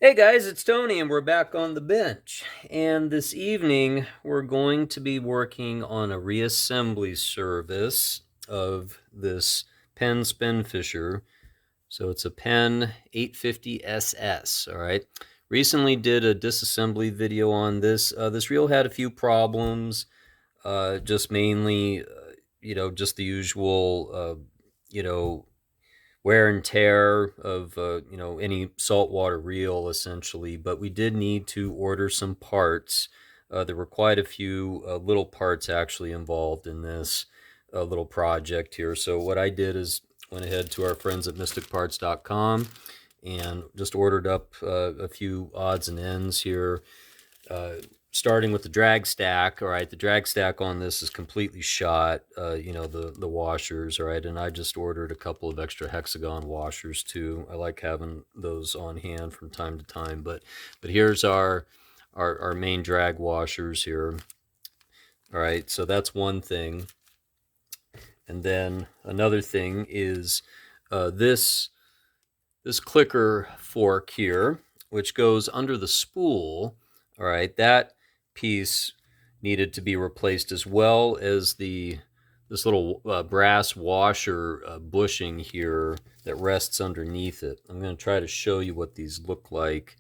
Hey guys, it's Tony and we're back on the bench. And this evening we're going to be working on a reassembly service of this Penn Spinfisher. So it's a Penn 850SS, all right? Recently did a disassembly video on this. This reel had a few problems, just mainly, just the usual, you know, wear and tear of any saltwater reel essentially, but we did need to order some parts. There were quite a few little parts actually involved in this little project here. So what I did is went ahead to our friends at mysticparts.com and just ordered up a few odds and ends here. uh, Starting with the drag stack. All right, the drag stack on this is completely shot. The washers. All right, and I just ordered a couple of extra hexagon washers too. I like having those on hand from time to time. But here's our main drag washers here. All right, so that's one thing. And then another thing is this clicker fork here, which goes under the spool. All right, that piece needed to be replaced, as well as this little brass washer bushing here that rests underneath it. I'm going to try to show you what these look like.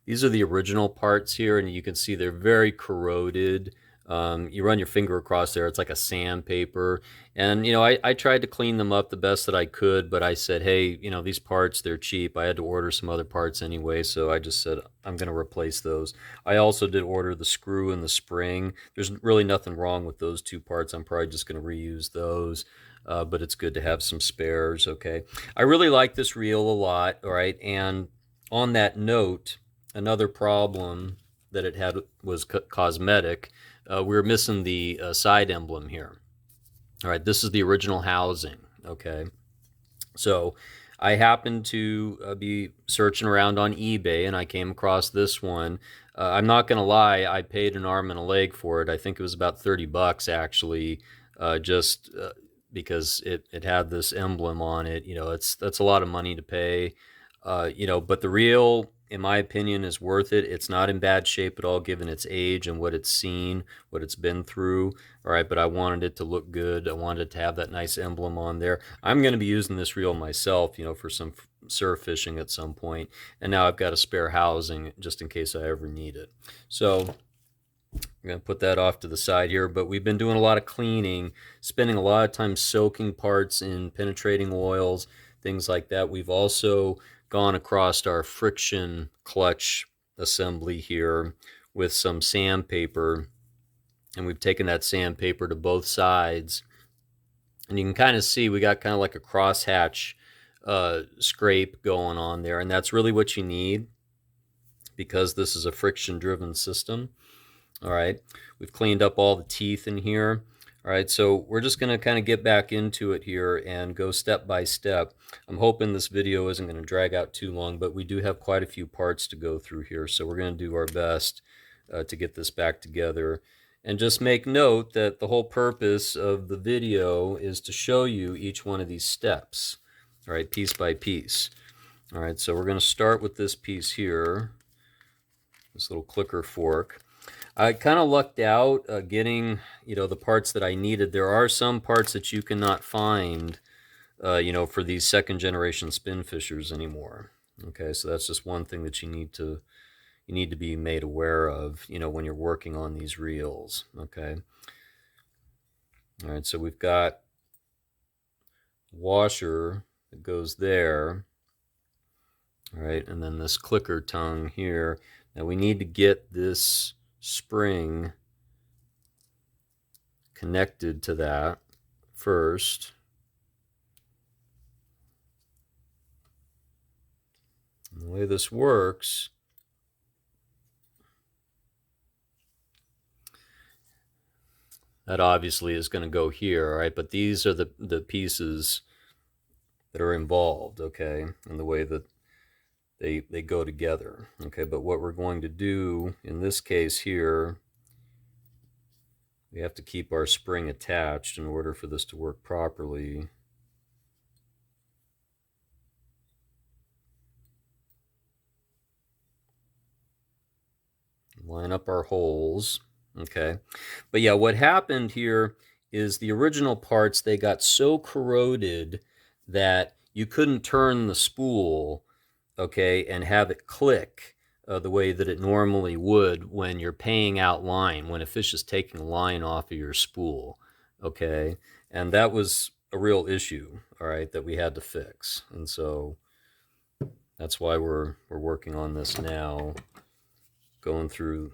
These are the original parts here, and you can see they're very corroded. You run your finger across there, it's like a sandpaper. And, I tried to clean them up the best that I could, but I said, hey, these parts, they're cheap. I had to order some other parts anyway, so I just said, I'm going to replace those. I also did order the screw and the spring. There's really nothing wrong with those two parts. I'm probably just going to reuse those. But it's good to have some spares, okay? I really like this reel a lot, all right? And on that note, another problem that it had was cosmetic. We were missing the side emblem here. All right, this is the original housing, okay? So I happened to be searching around on eBay, and I came across this one. I'm not going to lie, I paid an arm and a leg for it. I think it was about 30 bucks actually, just because it had this emblem on it. That's a lot of money to pay. But the reel, in my opinion, is worth it. It's not in bad shape at all, given its age and what it's seen, what it's been through. All right, but I wanted it to look good. I wanted it to have that nice emblem on there. I'm going to be using this reel myself, for some surf fishing at some point. And now I've got a spare housing just in case I ever need it. So I'm going to put that off to the side here, but we've been doing a lot of cleaning, spending a lot of time soaking parts in penetrating oils, things like that. We've also gone across our friction clutch assembly here with some sandpaper, and we've taken that sandpaper to both sides, and you can kind of see we got kind of like a crosshatch scrape going on there, and that's really what you need because this is a friction driven system. All right, we've cleaned up all the teeth in here. All right, so we're just going to kind of get back into it here and go step by step. I'm hoping this video isn't going to drag out too long, but we do have quite a few parts to go through here, so we're going to do our best to get this back together. And just make note that the whole purpose of the video is to show you each one of these steps, all right, piece by piece. All right, so we're going to start with this piece here, this little clicker fork. I kind of lucked out getting, the parts that I needed. There are some parts that you cannot find, for these second generation Spinfishers anymore. Okay, so that's just one thing that you need to be made aware of, when you're working on these reels. Okay. All right, so we've got washer that goes there. All right, and then this clicker tongue here. Now we need to get this spring connected to that first. And the way this works, that obviously is going to go here, all right? But these are the pieces that are involved, okay, and the way that they go together, okay? But what we're going to do in this case here, we have to keep our spring attached in order for this to work properly. line up our holes. Okay, but yeah, what happened here is the original parts, they got so corroded that you couldn't turn the spool, okay, and have it click the way that it normally would when you're paying out line, when a fish is taking line off of your spool, okay? And that was a real issue, all right, that we had to fix. And so that's why we're working on this now, going through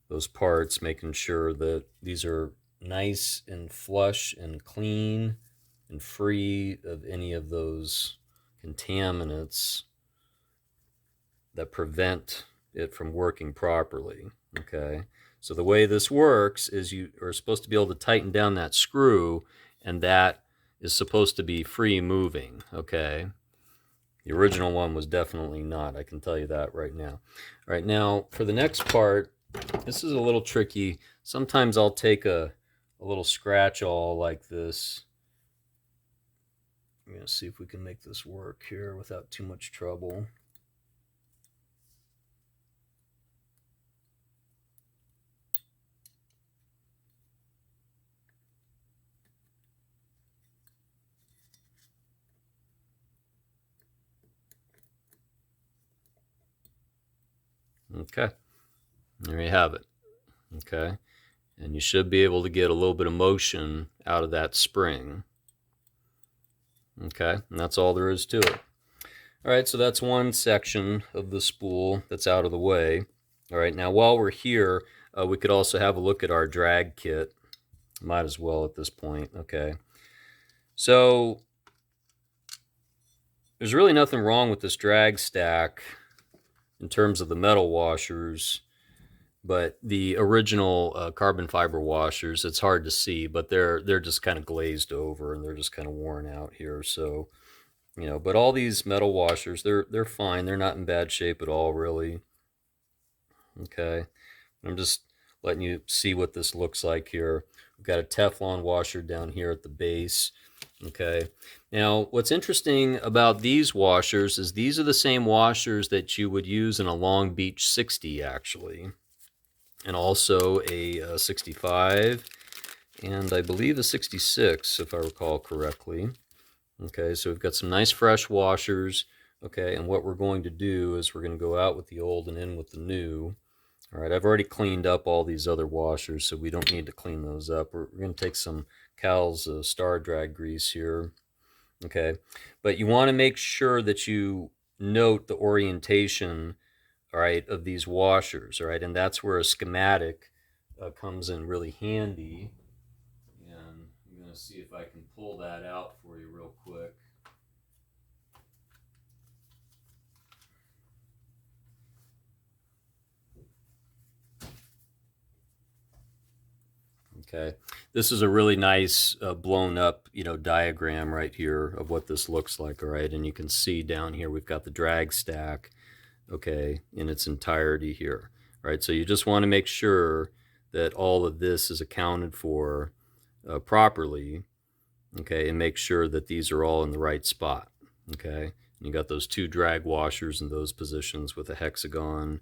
those parts, making sure that these are nice and flush and clean and free of any of those contaminants that prevent it from working properly. Okay, so the way this works is you are supposed to be able to tighten down that screw, and that is supposed to be free moving. Okay, the original one was definitely not, I can tell you that right now. All right, now for the next part, this is a little tricky. Sometimes I'll take a little scratch awl like this. I'm going to see if we can make this work here without too much trouble. Okay, there you have it. Okay, and you should be able to get a little bit of motion out of that spring. Okay, and that's all there is to it. All right, so that's one section of the spool that's out of the way. All right, now while we're here, we could also have a look at our drag kit. Might as well at this point. Okay, so there's really nothing wrong with this drag stack in terms of the metal washers, but the original carbon fiber washers, it's hard to see, but they're just kind of glazed over and they're just kind of worn out here. So, you know, but all these metal washers, they're fine. They're not in bad shape at all, really. Okay, I'm just letting you see what this looks like here. We've got a Teflon washer down here at the base. Okay, now what's interesting about these washers is these are the same washers that you would use in a Long Beach 60, actually, and also a 65, and I believe a 66, if I recall correctly. Okay, so we've got some nice fresh washers. Okay, and what we're going to do is we're going to go out with the old and in with the new. All right, I've already cleaned up all these other washers, so we don't need to clean those up. We're going to take some Cal's Star Drag grease here. Okay, but you want to make sure that you note the orientation, all right, of these washers, all right, and that's where a schematic comes in really handy. And I'm going to see if I can pull that out for you real quick. Okay, this is a really nice blown up, you know, diagram right here of what this looks like. All right, and you can see down here we've got the drag stack, okay, in its entirety here. All right, so you just want to make sure that all of this is accounted for properly, okay, and make sure that these are all in the right spot. Okay, and you got those two drag washers in those positions with a hexagon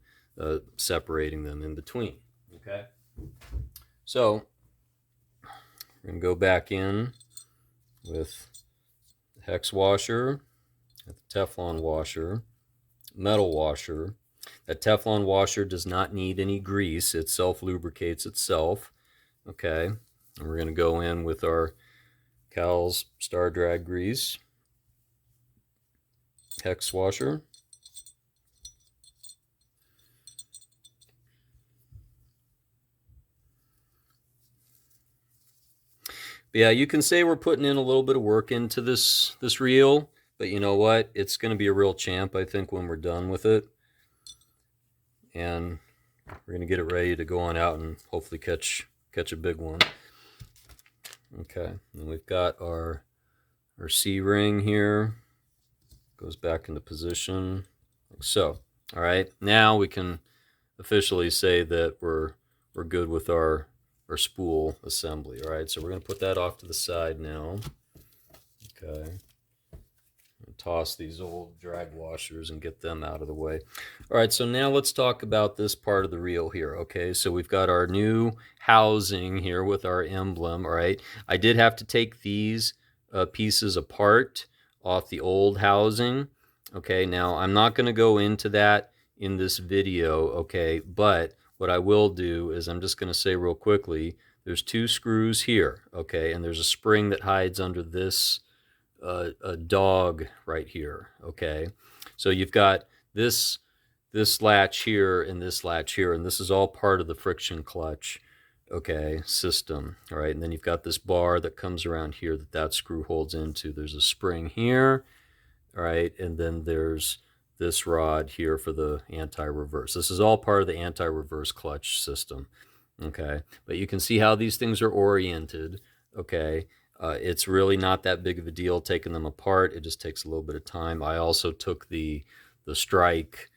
separating them in between. Okay, so we're going to go back in with the hex washer, the Teflon washer, metal washer. That Teflon washer does not need any grease. It self-lubricates itself. Okay, and we're going to go in with our Cal's Star Drag grease, hex washer. But yeah, you can say we're putting in a little bit of work into this reel, but you know what? It's going to be a real champ, I think, when we're done with it. And we're going to get it ready to go on out and hopefully catch a big one. Okay, and we've got our C-ring here. Goes back into position, like so. All right, now we can officially say that we're good with our spool assembly. All right, so we're going to put that off to the side now. Okay, toss these old drag washers and get them out of the way. All right, so now let's talk about this part of the reel here. Okay, so we've got our new housing here with our emblem. All right, I did have to take these pieces apart off the old housing. Okay, now I'm not going to go into that in this video. Okay, but what I will do is I'm just going to say real quickly, there's 2 screws here. Okay, and there's a spring that hides under this a dog right here. Okay, so you've got this latch here and this latch here, and this is all part of the friction clutch, okay, system. All right, and then you've got this bar that comes around here that screw holds into. There's a spring here, all right, and then there's this rod here for the anti-reverse. This is all part of the anti-reverse clutch system. Okay, but you can see how these things are oriented. Okay, it's really not that big of a deal taking them apart. It just takes a little bit of time. I also took the strike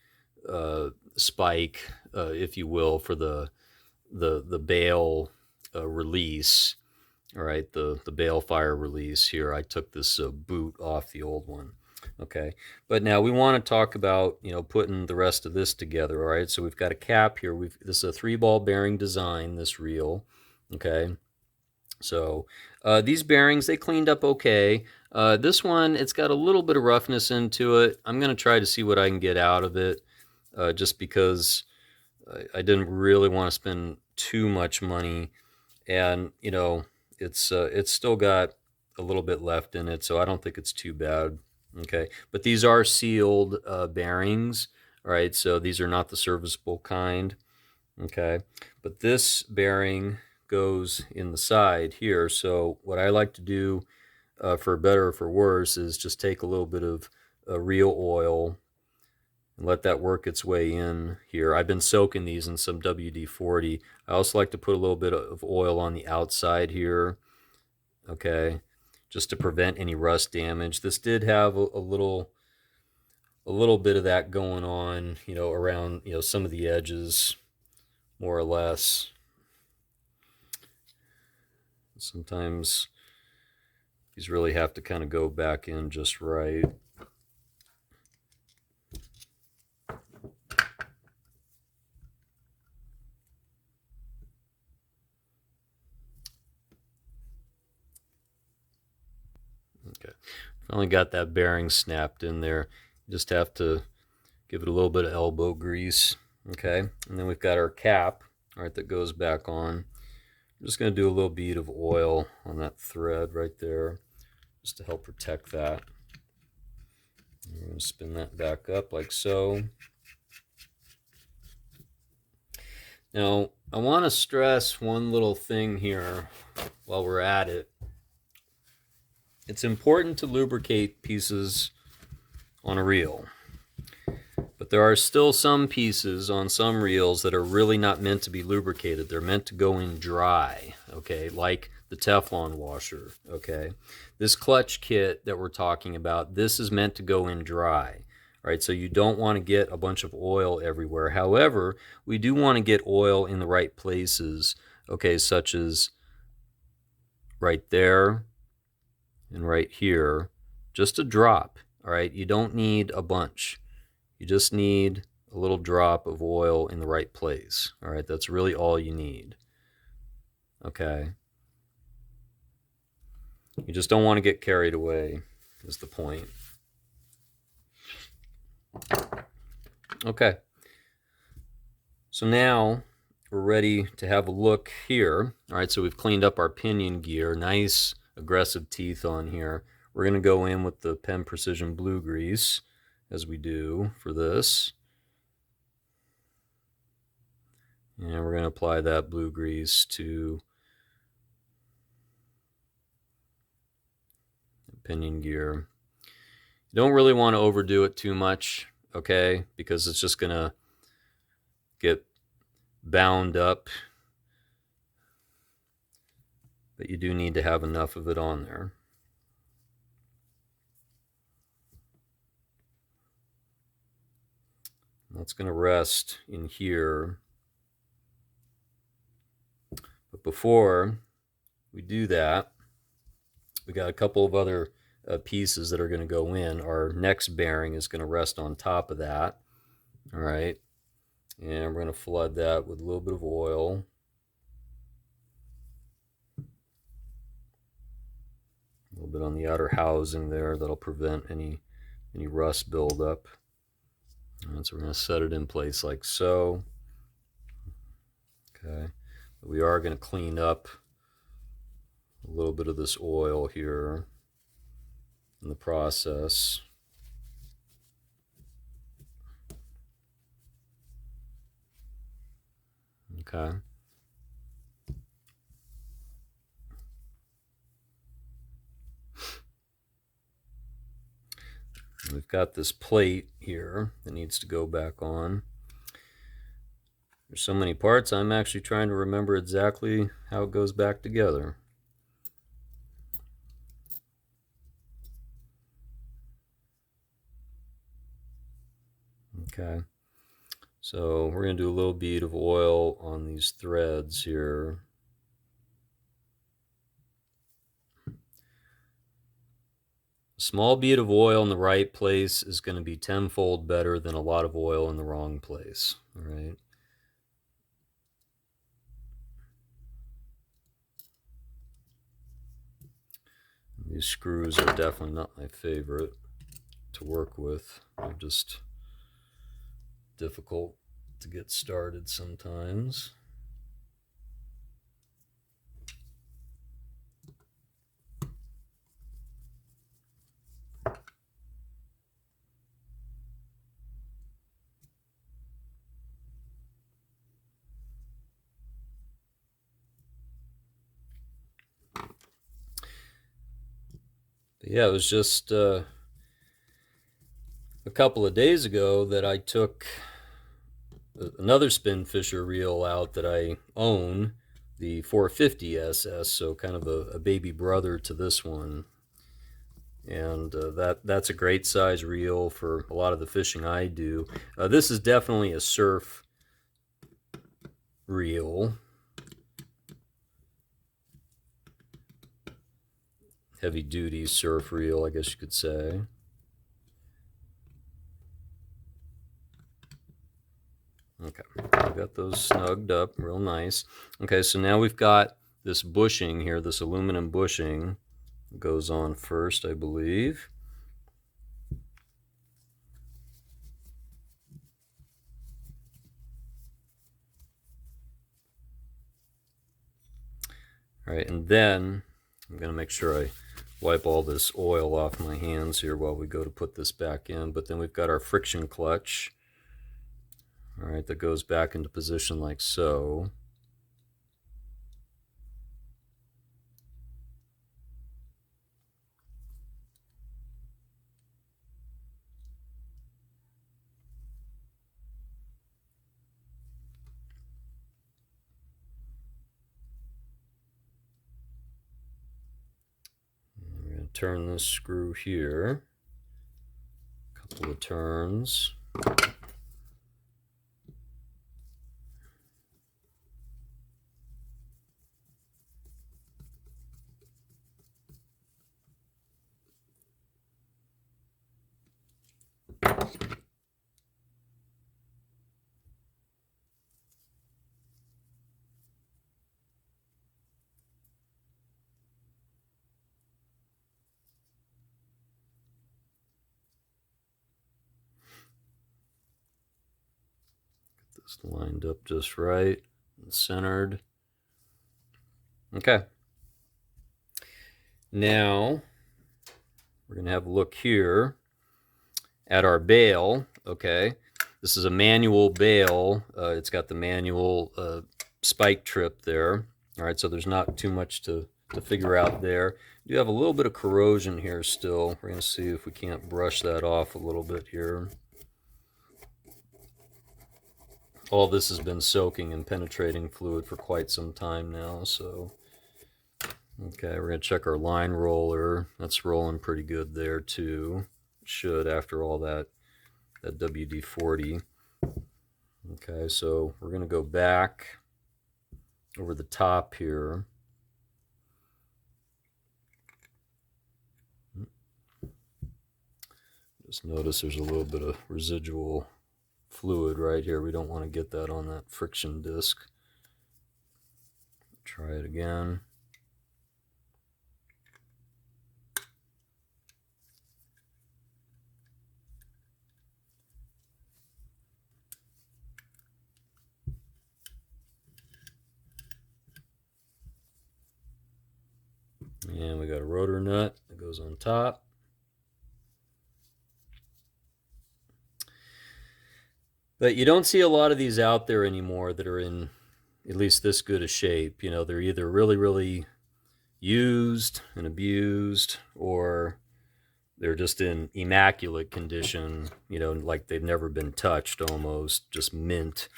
spike, if you will, for the bail release. All right, the bail fire release here. I took this boot off the old one. Okay, but now we want to talk about, putting the rest of this together. All right, so we've got a cap here. This is a 3-ball bearing design, this reel. Okay, so these bearings, they cleaned up okay. This one, it's got a little bit of roughness into it. I'm going to try to see what I can get out of it, just because I didn't really want to spend too much money. And, it's still got a little bit left in it, so I don't think it's too bad. Okay, but these are sealed bearings. All right, so these are not the serviceable kind. Okay, but this bearing goes in the side here. So what I like to do, for better or for worse, is just take a little bit of real oil and let that work its way in here. I've been soaking these in some WD-40. I also like to put a little bit of oil on the outside here. Okay, just to prevent any rust damage. This did have a little bit of that going on, around, some of the edges, more or less. Sometimes these really have to kind of go back in just right. Okay, finally got that bearing snapped in there. You just have to give it a little bit of elbow grease. Okay, and then we've got our cap, all right, that goes back on. I'm just going to do a little bead of oil on that thread right there, just to help protect that. I'm going to spin that back up like so. Now, I want to stress one little thing here while we're at it. It's important to lubricate pieces on a reel, but there are still some pieces on some reels that are really not meant to be lubricated. They're meant to go in dry, okay, like the Teflon washer, okay. This clutch kit that we're talking about, this is meant to go in dry, right? So you don't want to get a bunch of oil everywhere. However, we do want to get oil in the right places, okay, such as right there and right here. Just a drop, all right? You don't need a bunch. You just need a little drop of oil in the right place, all right? That's really all you need, okay? You just don't want to get carried away, is the point. Okay, so now we're ready to have a look here. All right, so we've cleaned up our pinion gear. Nice aggressive teeth on here. We're going to go in with the Penn Precision Blue Grease, as we do for this. And we're going to apply that blue grease to the pinion gear. You don't really want to overdo it too much, okay, because it's just going to get bound up. But you do need to have enough of it on there. That's going to rest in here. But before we do that, we got a couple of other pieces that are going to go in. Our next bearing is going to rest on top of that. All right, and we're going to flood that with a little bit of oil. A little bit on the outer housing there, that'll prevent any rust buildup. And so we're going to set it in place like so. Okay, but we are going to clean up a little bit of this oil here in the process. Okay. We've got this plate here that needs to go back on. There's so many parts, I'm actually trying to remember exactly how it goes back together. Okay, so we're going to do a little bead of oil on these threads here. A small bead of oil in the right place is going to be tenfold better than a lot of oil in the wrong place. All right. These screws are definitely not my favorite to work with. They're just difficult to get started sometimes. But yeah, it was just a couple of days ago that I took another Spinfisher reel out that I own, the 450SS, so kind of a baby brother to this one. And that's a great size reel for a lot of the fishing I do. This is definitely a surf reel. Heavy duty surf reel, I guess you could say. Okay, we got those snugged up real nice. Okay, so now we've got this bushing here, this aluminum bushing goes on first, I believe. All right, and then I'm going to make sure I wipe all this oil off my hands here while we go to put this back in. But then we've got our friction clutch, all right, that goes back into position like so. I'm going to turn this screw here, a couple of turns. Get this lined up just right and centered. Okay. Now we're going to have a look here at our bail. Okay, this is a manual bail. It's got the manual spike trip there. All right, so there's not too much to figure out there. You have a little bit of corrosion here still. We're going to see if we can't brush that off a little bit here. All this has been soaking in penetrating fluid for quite some time now, so okay, we're going to check our line roller. That's rolling pretty good there too. Should after all that WD-40. Okay, so we're going to go back over the top here. Just notice there's a little bit of residual fluid right here. We don't want to get that on that friction disc. Try it again. And we got a rotor nut that goes on top. But you don't see a lot of these out there anymore that are in at least this good a shape. You know, they're either really, really used and abused, or they're just in immaculate condition, you know, like they've never been touched almost, just mint.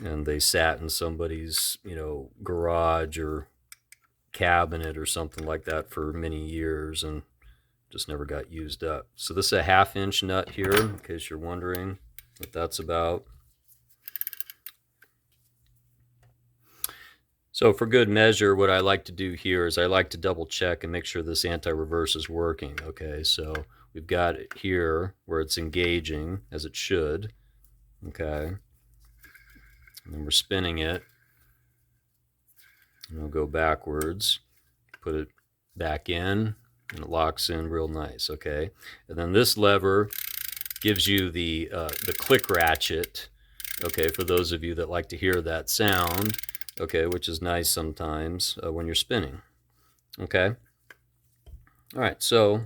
And they sat in somebody's, you know, garage or cabinet or something like that for many years and just never got used up. So this is a 1/2 inch nut here, in case you're wondering what that's about. So for good measure, what I like to do here is I like to double check and make sure this anti-reverse is working. Okay, so we've got it here where it's engaging as it should. Okay, and then we're spinning it. And we'll go backwards, put it back in, and it locks in real nice. Okay, and then this lever gives you the click ratchet. Okay, for those of you that like to hear that sound. Okay, which is nice sometimes when you're spinning. Okay. All right, so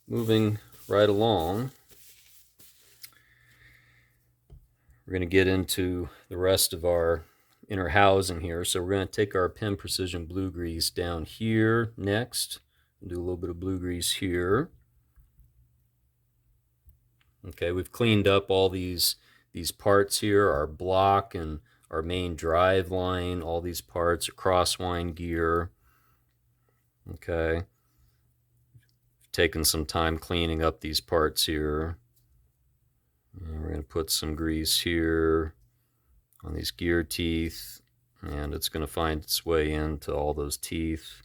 moving right along, we're going to get into the rest of our inner housing here. So we're going to take our Penn Precision blue grease down here next and do a little bit of blue grease here. Okay, we've cleaned up all these parts here, our block and our main drive line, all these parts, crosswind gear. Okay, taken some time cleaning up these parts here. And we're going to put some grease here on these gear teeth, and it's going to find its way into all those teeth.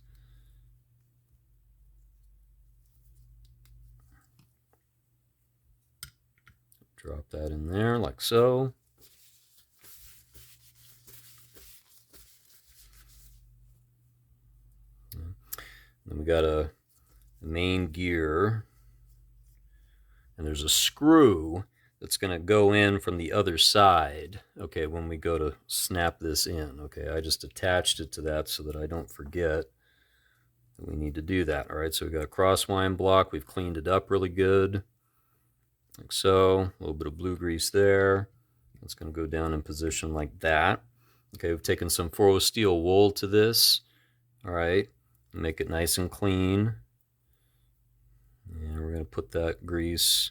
Drop that in there like so. Then we got a main gear, and there's a screw that's going to go in from the other side, okay, when we go to snap this in. Okay, I just attached it to that so that I don't forget that we need to do that. All right, so we've got a crosswind block. We've cleaned it up really good, like so. A little bit of blue grease there. It's going to go down in position like that. Okay, we've taken some 4-0 steel wool to this. All right, make it nice and clean. And we're going to put that grease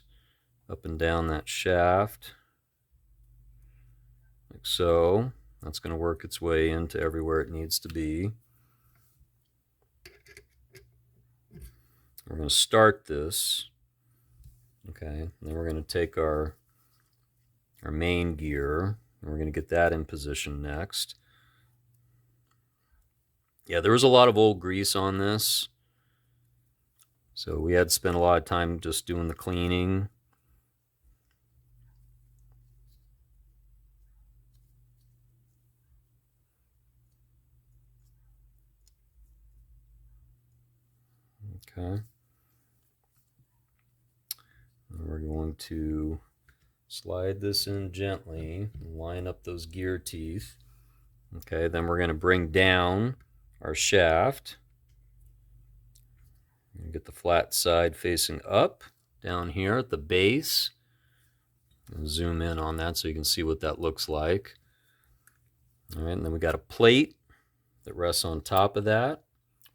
up and down that shaft, like so. That's going to work its way into everywhere it needs to be. We're going to start this. Okay, and then we're going to take our main gear, and we're going to get that in position next. Yeah, there was a lot of old grease on this, so we had to spend a lot of time just doing the cleaning. Okay. And we're going to slide this in gently and line up those gear teeth. Okay, then we're going to bring down our shaft. Get the flat side facing up down here at the base. And zoom in on that so you can see what that looks like. All right, and then we got a plate that rests on top of that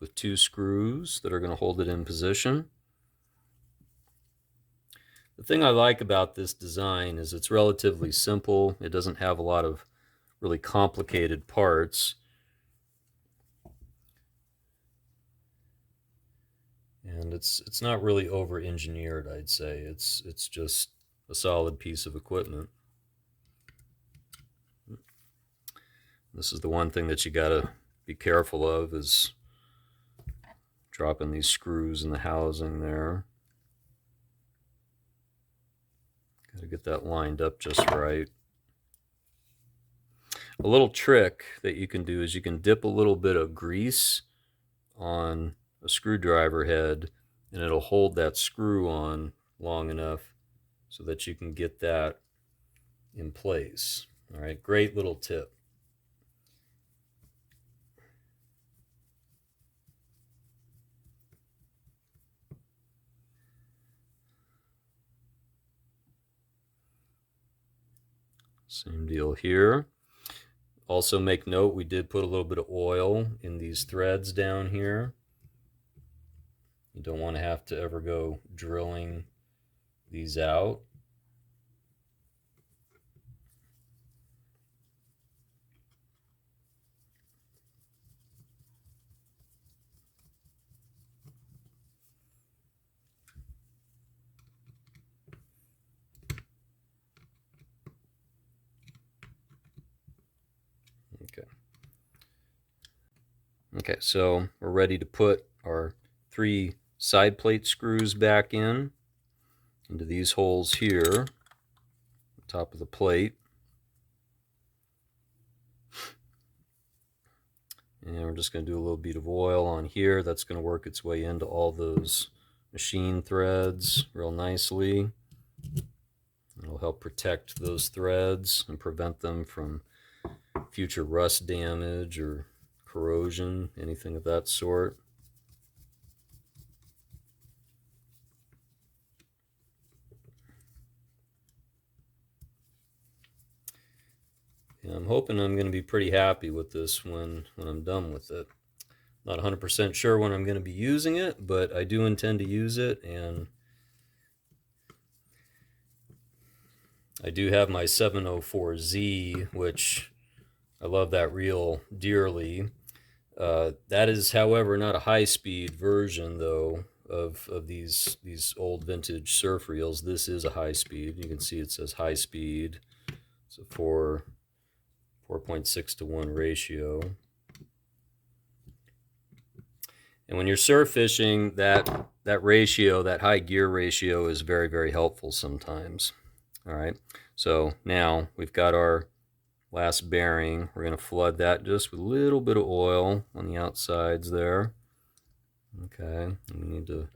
with 2 screws that are going to hold it in position. The thing I like about this design is it's relatively simple. It doesn't have a lot of really complicated parts. And it's not really over-engineered, I'd say. It's just a solid piece of equipment. This is the one thing that you gotta be careful of, is dropping these screws in the housing there. Got to get that lined up just right. A little trick that you can do is you can dip a little bit of grease on a screwdriver head, and it'll hold that screw on long enough so that you can get that in place. All right, great little tip. Same deal here. Also make note, we did put a little bit of oil in these threads down here. You don't want to have to ever go drilling these out. Okay, so we're ready to put our 3 side plate screws back into these holes here, top of the plate. And we're just going to do a little bead of oil on here. That's going to work its way into all those machine threads real nicely. It'll help protect those threads and prevent them from future rust damage or corrosion, anything of that sort. And I'm hoping I'm going to be pretty happy with this when I'm done with it. Not 100% sure when I'm going to be using it, but I do intend to use it, and I do have my 704Z, which I love that reel dearly. That is, however, not a high-speed version, though, of these old vintage surf reels. This is a high-speed. You can see it says high-speed. It's a 4.6 to 1 ratio. And when you're surf fishing, that ratio, that high gear ratio, is very, very helpful sometimes. All right, so now we've got our last bearing. We're going to flood that just with a little bit of oil on the outsides there. Okay, and we need to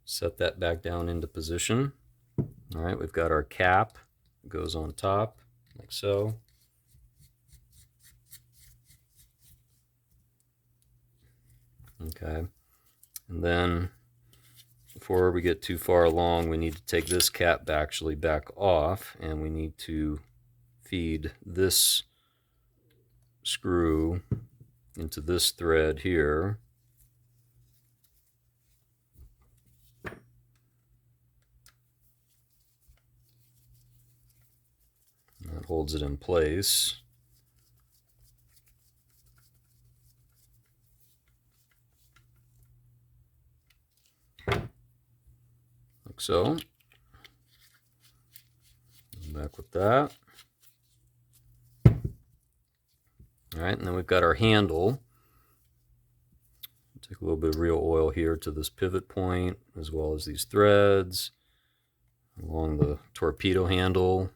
set that back down into position. All right, we've got our cap. It goes on top, like so. Okay, and then before we get too far along, we need to take this cap actually back off, and we need to feed this screw into this thread here. That holds it in place. Like so. Back with that. All right, and then we've got our handle. Take a little bit of real oil here to this pivot point, as well as these threads along the torpedo handle.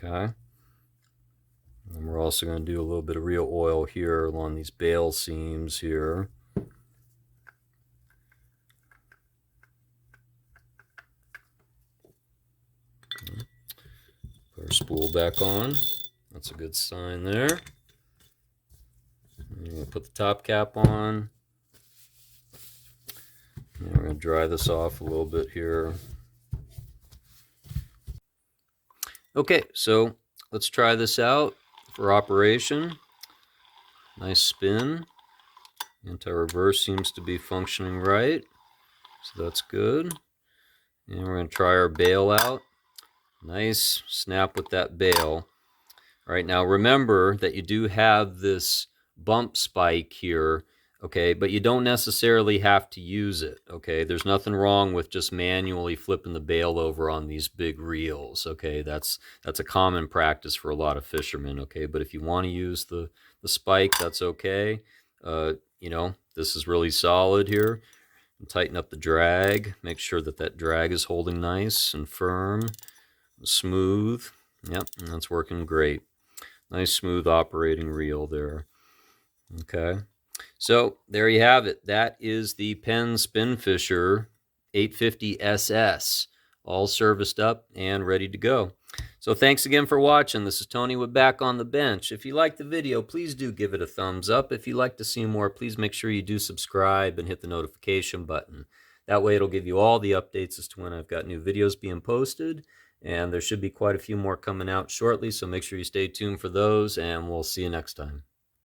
Okay. And we're also going to do a little bit of real oil here along these bail seams here. Put our spool back on. That's a good sign there. And we're going to put the top cap on. And we're going to dry this off a little bit here. Okay, so let's try this out for operation. Nice spin. Anti-reverse seems to be functioning right, so that's good. And we're going to try our bail out. Nice snap with that bail. All right, now remember that you do have this bump spike here. okay? But you don't necessarily have to use it, okay? There's nothing wrong with just manually flipping the bail over on these big reels, okay? That's a common practice for a lot of fishermen, okay? But if you want to use the spike, that's okay. You know, this is really solid here. And tighten up the drag. Make sure that that drag is holding nice and firm, and smooth. Yep, and that's working great. Nice smooth operating reel there. Okay. So there you have it. That is the Penn Spinfisher 850SS, all serviced up and ready to go. So thanks again for watching. This is Tony with Back on the Bench. If you liked the video, please do give it a thumbs up. If you'd like to see more, please make sure you do subscribe and hit the notification button. That way it'll give you all the updates as to when I've got new videos being posted. And there should be quite a few more coming out shortly, so make sure you stay tuned for those, and we'll see you next time.